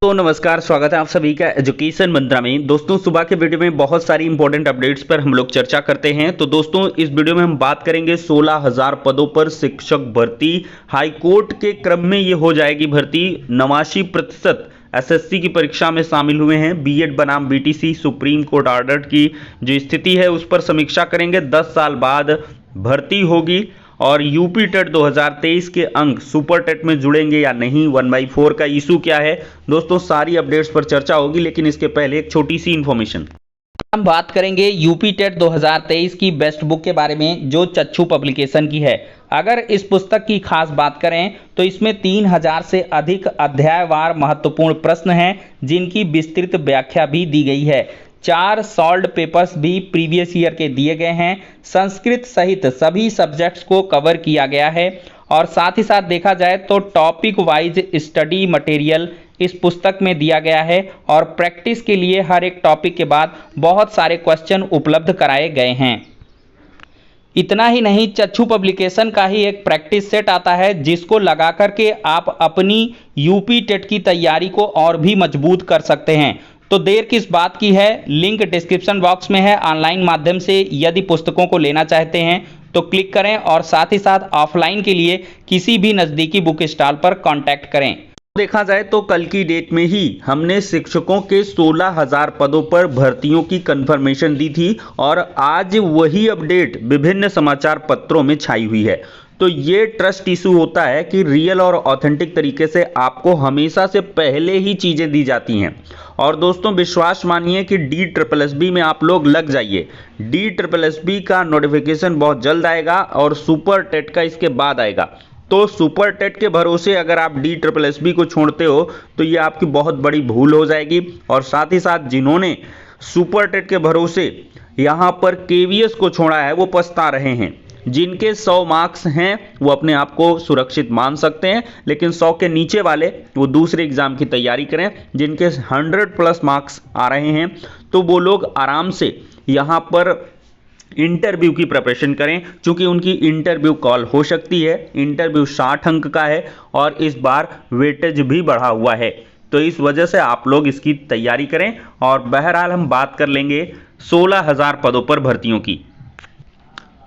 तो नमस्कार, स्वागत है आप सभी का एजुकेशन मंत्रा में। दोस्तों, सुबह के वीडियो में बहुत सारी इंपॉर्टेंट अपडेट्स पर हम लोग चर्चा करते हैं। तो दोस्तों, इस वीडियो में हम बात करेंगे 16,000 पदों पर शिक्षक भर्ती। हाईकोर्ट के क्रम में ये हो जाएगी भर्ती। 89% एसएससी की परीक्षा में शामिल हुए हैं। बीएड बनाम बीटीसी सुप्रीम कोर्ट ऑर्डर की जो स्थिति है उस पर समीक्षा करेंगे। 10 साल बाद भर्ती होगी और यूपी टेट 2023 के अंक सुपर टेट में जुड़ेंगे या नहीं, 1/4 का इशू क्या है। दोस्तों, सारी अपडेट्स पर चर्चा होगी, लेकिन इसके पहले एक छोटी सी इंफॉर्मेशन। हम बात करेंगे यूपी टेट 2023 की बेस्ट बुक के बारे में जो चक्षु पब्लिकेशन की है। अगर इस पुस्तक की खास बात करें तो इसमें 3000 से अधिक अध्यायवार महत्वपूर्ण प्रश्न हैं जिनकी विस्तृत व्याख्या भी दी गई है। 4 सॉल्व्ड पेपर्स भी प्रीवियस ईयर के दिए गए हैं। संस्कृत सहित सभी सब्जेक्ट्स को कवर किया गया है और साथ ही साथ देखा जाए तो टॉपिक वाइज स्टडी मटेरियल इस पुस्तक में दिया गया है और प्रैक्टिस के लिए हर एक टॉपिक के बाद बहुत सारे क्वेश्चन उपलब्ध कराए गए हैं। इतना ही नहीं, चक्षु पब्लिकेशन का ही एक प्रैक्टिस सेट आता है जिसको लगा करके आप अपनी यूपी टेट की तैयारी को और भी मजबूत कर सकते हैं। तो देर किस बात की है, लिंक डिस्क्रिप्शन बॉक्स में है। ऑनलाइन माध्यम से यदि पुस्तकों को लेना चाहते हैं तो क्लिक करें और साथ ही साथ ऑफलाइन के लिए किसी भी नज़दीकी बुक स्टॉल पर कांटेक्ट करें। देखा जाए तो कल की डेट में ही हमने शिक्षकों के 16,000 पदों पर भर्तियों की कंफर्मेशन दी थी और आज वही अपडेट विभिन्न समाचार पत्रों में छाई हुई है। तो ये ट्रस्ट इशू होता है कि रियल और ऑथेंटिक तरीके से आपको हमेशा से पहले ही चीज़ें दी जाती हैं। और दोस्तों, विश्वास मानिए कि DSSB में आप लोग लग जाइए। DSSB का नोटिफिकेशन बहुत जल्द आएगा और सुपर टेट का इसके बाद आएगा। तो सुपर टेट के भरोसे अगर आप DSSB को छोड़ते हो तो ये आपकी बहुत बड़ी भूल हो जाएगी। और साथ ही साथ जिन्होंने सुपर टेट के भरोसे यहाँ पर KVS को छोड़ा है वो पछता रहे हैं। जिनके 100 मार्क्स हैं वो अपने आप को सुरक्षित मान सकते हैं, लेकिन 100 के नीचे वाले वो दूसरे एग्जाम की तैयारी करें। जिनके 100+ मार्क्स आ रहे हैं तो वो लोग आराम से यहाँ पर इंटरव्यू की प्रिपरेशन करें, क्योंकि उनकी इंटरव्यू कॉल हो सकती है। इंटरव्यू 60 अंक का है और इस बार वेटेज भी बढ़ा हुआ है। तो इस वजह से आप लोग इसकी तैयारी करें। और बहरहाल हम बात कर लेंगे 16,000 पदों पर भर्तियों की।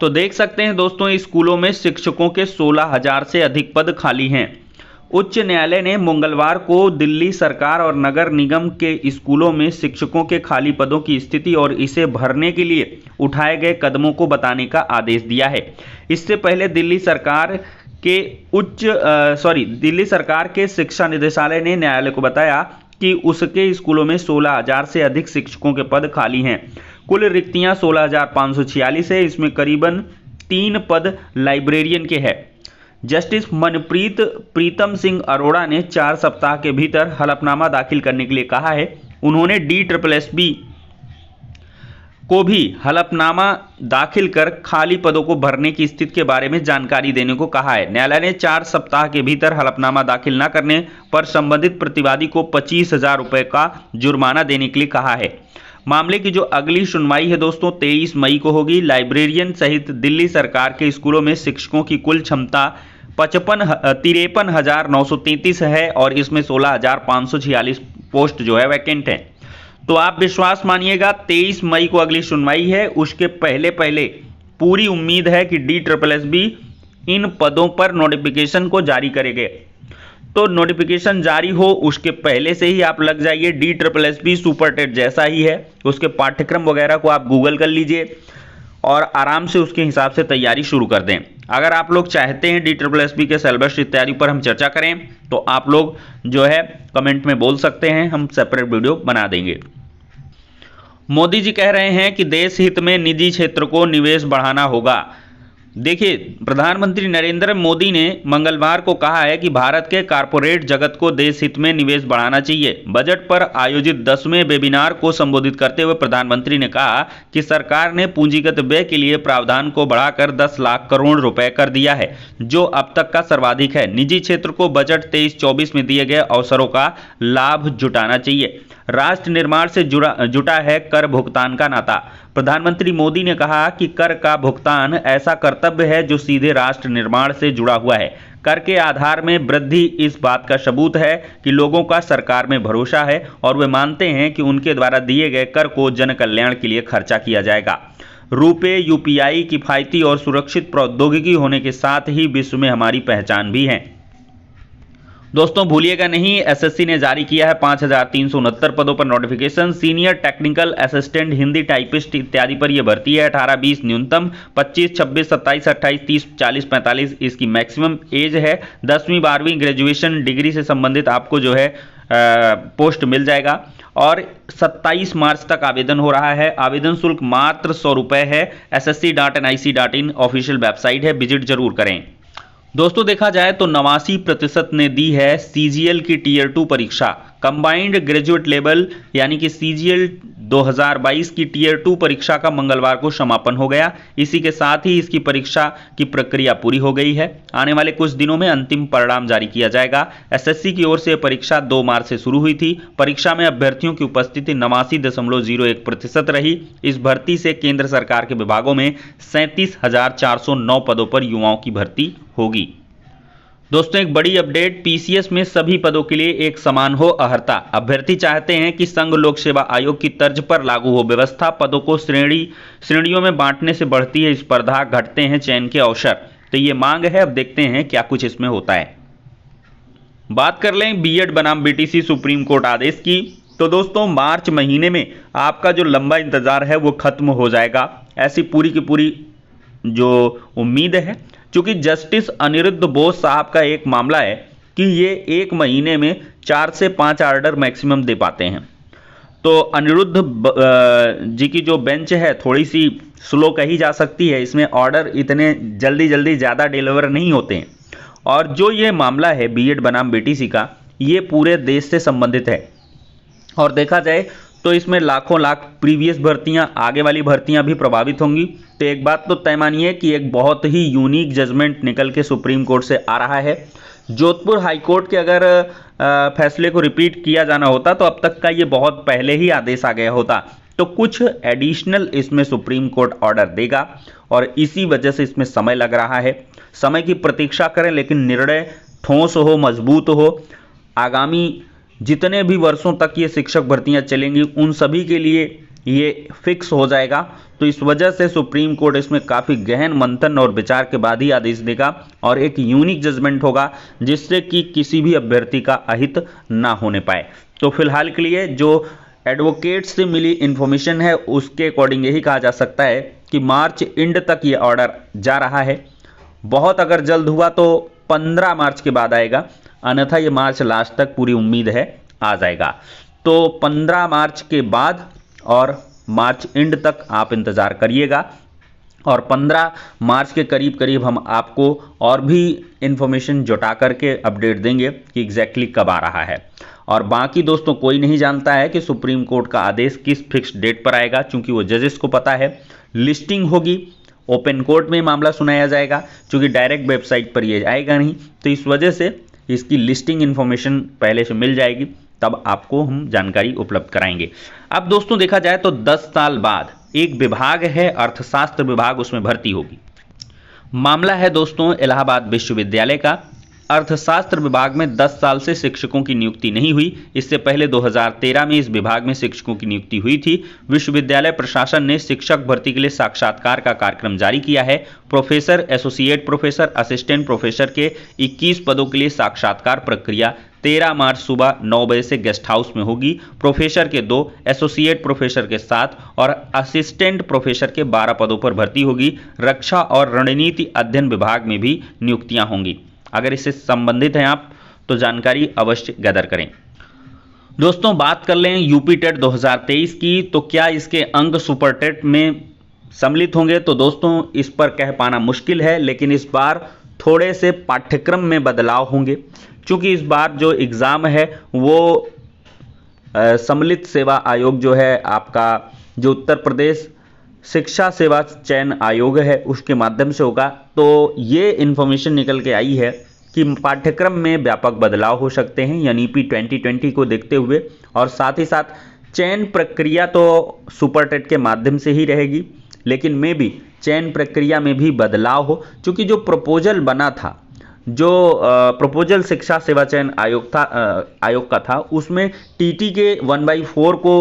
तो देख सकते हैं दोस्तों, स्कूलों में शिक्षकों के 16,000 से अधिक पद खाली हैं। उच्च न्यायालय ने मंगलवार को दिल्ली सरकार और नगर निगम के स्कूलों में शिक्षकों के खाली पदों की स्थिति और इसे भरने के लिए उठाए गए कदमों को बताने का आदेश दिया है। इससे पहले दिल्ली सरकार के शिक्षा निदेशालय ने न्यायालय को बताया कि उसके स्कूलों में 16,000 से अधिक शिक्षकों के पद खाली हैं। कुल रिक्तियां 16,546 है। इसमें करीबन 3 पद लाइब्रेरियन के हैं। जस्टिस मनप्रीत प्रीतम सिंह अरोड़ा ने 4 सप्ताह के भीतर हलफनामा दाखिल करने के लिए कहा है। उन्होंने DSSB को भी हलफनामा दाखिल कर खाली पदों को भरने की स्थिति के बारे में जानकारी देने को कहा है। न्यायालय ने 4 सप्ताह के भीतर हलफनामा दाखिल न करने पर संबंधित प्रतिवादी को 25,000 रुपये का जुर्माना देने के लिए कहा है। मामले की जो अगली सुनवाई है दोस्तों 23 मई को होगी। लाइब्रेरियन सहित दिल्ली सरकार के स्कूलों में शिक्षकों की कुल क्षमता 53,933 है और इसमें 16,546 पोस्ट जो है वैकेंट है। तो आप विश्वास मानिएगा 23 मई को अगली सुनवाई है। उसके पहले पहले पूरी उम्मीद है कि DSSB इन पदों पर नोटिफिकेशन को जारी करेंगे। तो नोटिफिकेशन जारी हो उसके पहले से ही आप लग जाइए। DSSB सुपर टेट जैसा ही है। उसके पाठ्यक्रम वगैरह को आप गूगल कर लीजिए और आराम से उसके हिसाब से तैयारी शुरू कर दें। अगर आप लोग चाहते हैं DSSB के सिलेबस इत्यादि पर हम चर्चा करें तो आप लोग जो है कमेंट में बोल सकते हैं, हम सेपरेट वीडियो बना देंगे। मोदी जी कह रहे हैं कि देश हित में निजी क्षेत्र को निवेश बढ़ाना होगा। देखिए, प्रधानमंत्री नरेंद्र मोदी ने मंगलवार को कहा है कि भारत के कारपोरेट जगत को देश हित में निवेश बढ़ाना चाहिए। बजट पर आयोजित 10वें वेबिनार को संबोधित करते हुए प्रधानमंत्री ने कहा कि सरकार ने पूंजीगत व्यय के लिए प्रावधान को बढ़ाकर 10 लाख करोड़ रुपए कर दिया है, जो अब तक का सर्वाधिक है। निजी क्षेत्र को बजट 23-24 में दिए गए अवसरों का लाभ जुटाना चाहिए। राष्ट्र निर्माण से जुटा है कर भुगतान का नाता। प्रधानमंत्री मोदी ने कहा कि कर का भुगतान ऐसा कर्तव्य है जो सीधे राष्ट्र निर्माण से जुड़ा हुआ है। कर के आधार में वृद्धि इस बात का सबूत है कि लोगों का सरकार में भरोसा है और वे मानते हैं कि उनके द्वारा दिए गए कर को जन कल्याण के लिए खर्चा किया जाएगा। रुपे यूपीआई किफायती और सुरक्षित प्रौद्योगिकी होने के साथ ही विश्व में हमारी पहचान भी है। दोस्तों भूलिएगा नहीं, एसएससी ने जारी किया है 5369 पदों पर notification. Senior technical assistant, Hindi typist इत्यादि पर यह भर्ती है। 18-20 न्यूनतम, 25, 26, 27, 28, 30, 40, 45 इसकी मैक्सिमम एज है। 10वीं 12वीं ग्रेजुएशन डिग्री से संबंधित आपको जो है पोस्ट मिल जाएगा और 27 मार्च तक आवेदन हो रहा है। आवेदन शुल्क मात्र 100 रुपये है। ssc.nic.in ऑफिशियल वेबसाइट है, विजिट जरूर करें। दोस्तों देखा जाए तो 89% ने दी है सीजीएल की टीयर 2 परीक्षा। कंबाइंड ग्रेजुएट लेवल यानी कि सीजीएल 2022 की टीयर 2 परीक्षा का मंगलवार को समापन हो गया। इसी के साथ ही इसकी परीक्षा की प्रक्रिया पूरी हो गई है। आने वाले कुछ दिनों में अंतिम परिणाम जारी किया जाएगा। एसएससी की ओर से परीक्षा 2 मार्च से शुरू हुई थी। परीक्षा में अभ्यर्थियों की उपस्थिति 89.01% रही। इस भर्ती से केंद्र सरकार के विभागों में 37,409 पदों पर युवाओं की भर्ती होगी। दोस्तों एक बड़ी अपडेट, पीसीएस में सभी पदों के लिए एक समान हो अहर्ता। अभ्यर्थी चाहते हैं कि संघ लोक सेवा आयोग की तर्ज पर लागू हो व्यवस्था। पदों को श्रेणियों में बांटने से बढ़ती है स्पर्धा, घटते हैं चयन के अवसर। तो ये मांग है, अब देखते हैं क्या कुछ इसमें होता है। बात कर लें बीएड बनाम बीटीसी सुप्रीम कोर्ट आदेश की, तो दोस्तों मार्च महीने में आपका जो लंबा इंतजार है वो खत्म हो जाएगा, ऐसी पूरी की पूरी जो उम्मीद है। क्योंकि जस्टिस अनिरुद्ध बोस साहब का एक मामला है कि ये 1 महीने में 4 से 5 ऑर्डर मैक्सिमम दे पाते हैं। तो अनिरुद्ध जी की जो बेंच है थोड़ी सी स्लो कही जा सकती है, इसमें ऑर्डर इतने जल्दी ज़्यादा डिलीवर नहीं होते हैं। और जो ये मामला है बीएड बनाम बीटीसी का, ये पूरे देश से संबंधित है और देखा जाए तो इसमें लाखों लाख प्रीवियस भर्तियां, आगे वाली भर्तियां भी प्रभावित होंगी। तो एक बात तो तय मानिए कि एक बहुत ही यूनिक जजमेंट निकल के सुप्रीम कोर्ट से आ रहा है। जोधपुर हाई कोर्ट के अगर फैसले को रिपीट किया जाना होता तो अब तक का ये बहुत पहले ही आदेश आ गया होता। तो कुछ एडिशनल इसमें सुप्रीम कोर्ट ऑर्डर देगा और इसी वजह से इसमें समय लग रहा है। समय की प्रतीक्षा करें, लेकिन निर्णय ठोस हो, मजबूत हो। आगामी जितने भी वर्षों तक ये शिक्षक भर्तियां चलेंगी उन सभी के लिए ये फिक्स हो जाएगा। तो इस वजह से सुप्रीम कोर्ट इसमें काफ़ी गहन मंथन और विचार के बाद ही आदेश देगा और एक यूनिक जजमेंट होगा जिससे कि किसी भी अभ्यर्थी का अहित ना होने पाए। तो फिलहाल के लिए जो एडवोकेट से मिली इन्फॉर्मेशन है उसके अकॉर्डिंग यही कहा जा सकता है कि मार्च एंड तक ये ऑर्डर जा रहा है। बहुत अगर जल्द हुआ तो 15 मार्च के बाद आएगा, अन्यथा ये मार्च लास्ट तक पूरी उम्मीद है आ जाएगा। तो 15 मार्च के बाद और मार्च एंड तक आप इंतज़ार करिएगा और 15 मार्च के करीब हम आपको और भी इन्फॉर्मेशन जुटा करके अपडेट देंगे कि एग्जैक्टली कब आ रहा है। और बाकी दोस्तों कोई नहीं जानता है कि सुप्रीम कोर्ट का आदेश किस फिक्स डेट पर आएगा, क्योंकि वो जजेस को पता है। लिस्टिंग होगी, ओपन कोर्ट में मामला सुनाया जाएगा, क्योंकि डायरेक्ट वेबसाइट पर ये आएगा नहीं। तो इस वजह से इसकी लिस्टिंग इन्फॉर्मेशन पहले से मिल जाएगी, तब आपको हम जानकारी उपलब्ध कराएंगे। अब दोस्तों देखा जाए तो 10 साल बाद एक विभाग है अर्थशास्त्र विभाग, उसमें भर्ती होगी। मामला है दोस्तों इलाहाबाद विश्वविद्यालय का। अर्थशास्त्र विभाग में 10 साल से शिक्षकों की नियुक्ति नहीं हुई। इससे पहले 2013 में इस विभाग में शिक्षकों की नियुक्ति हुई थी। विश्वविद्यालय प्रशासन ने शिक्षक भर्ती के लिए साक्षात्कार का कार्यक्रम जारी किया है। Professor, associate professor, assistant professor के 21 पदों के लिए साक्षात्कार प्रक्रिया 13 मार्च सुबह 9 बजे से गेस्ट हाउस में होगी। प्रोफेसर के 2, एसोसिएट प्रोफेसर के 7 और असिस्टेंट प्रोफेसर के 12 पदों पर भर्ती होगी। रक्षा और रणनीति अध्ययन विभाग में भी नियुक्तियां होंगी। अगर इससे संबंधित हैं आप तो जानकारी अवश्य गैदर करें। दोस्तों बात कर लें यूपी टेट 2023 की, तो क्या इसके अंक सुपर टेट में सम्मिलित होंगे? तो दोस्तों इस पर कह पाना मुश्किल है, लेकिन इस बार थोड़े से पाठ्यक्रम में बदलाव होंगे, क्योंकि इस बार जो एग्ज़ाम है वो सम्मिलित सेवा आयोग जो है आपका, जो उत्तर प्रदेश शिक्षा सेवा चयन आयोग है, उसके माध्यम से होगा। तो ये इन्फॉर्मेशन निकल के आई है कि पाठ्यक्रम में व्यापक बदलाव हो सकते हैं, यानी पी 2020 को देखते हुए। और साथ ही साथ चयन प्रक्रिया तो सुपर टेट के माध्यम से ही रहेगी, लेकिन मे भी चयन प्रक्रिया में भी बदलाव हो, क्योंकि जो प्रपोजल बना था जो प्रपोजल शिक्षा सेवा चयन आयोग का था, उसमें टीटी के 1/4 को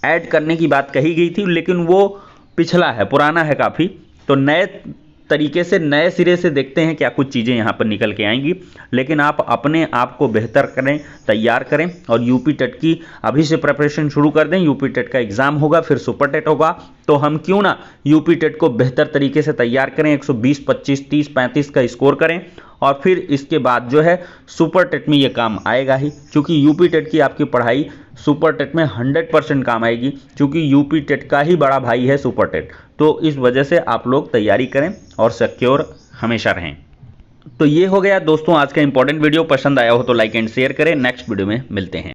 ऐड करने की बात कही गई थी, लेकिन वो पिछला है, पुराना है काफ़ी। तो नए तरीके से, नए सिरे से देखते हैं क्या कुछ चीज़ें यहाँ पर निकल के आएंगी। लेकिन आप अपने आप को बेहतर करें, तैयार करें और यूपी टेट की अभी से प्रिपरेशन शुरू कर दें। यूपी टेट का एग्ज़ाम होगा, फिर सुपर टेट होगा, तो हम क्यों ना यूपी टेट को बेहतर तरीके से तैयार करें, 120, 25, 30, 35 का स्कोर करें और फिर इसके बाद जो है सुपर टेट में ये काम आएगा ही। क्योंकि यूपी टेट की आपकी पढ़ाई सुपर टेट में 100% काम आएगी, क्योंकि यूपी टेट का ही बड़ा भाई है सुपर टेट। तो इस वजह से आप लोग तैयारी करें और सिक्योर हमेशा रहें। तो ये हो गया दोस्तों आज का इंपॉर्टेंट वीडियो। पसंद आया हो तो लाइक एंड शेयर करें। नेक्स्ट वीडियो में मिलते हैं।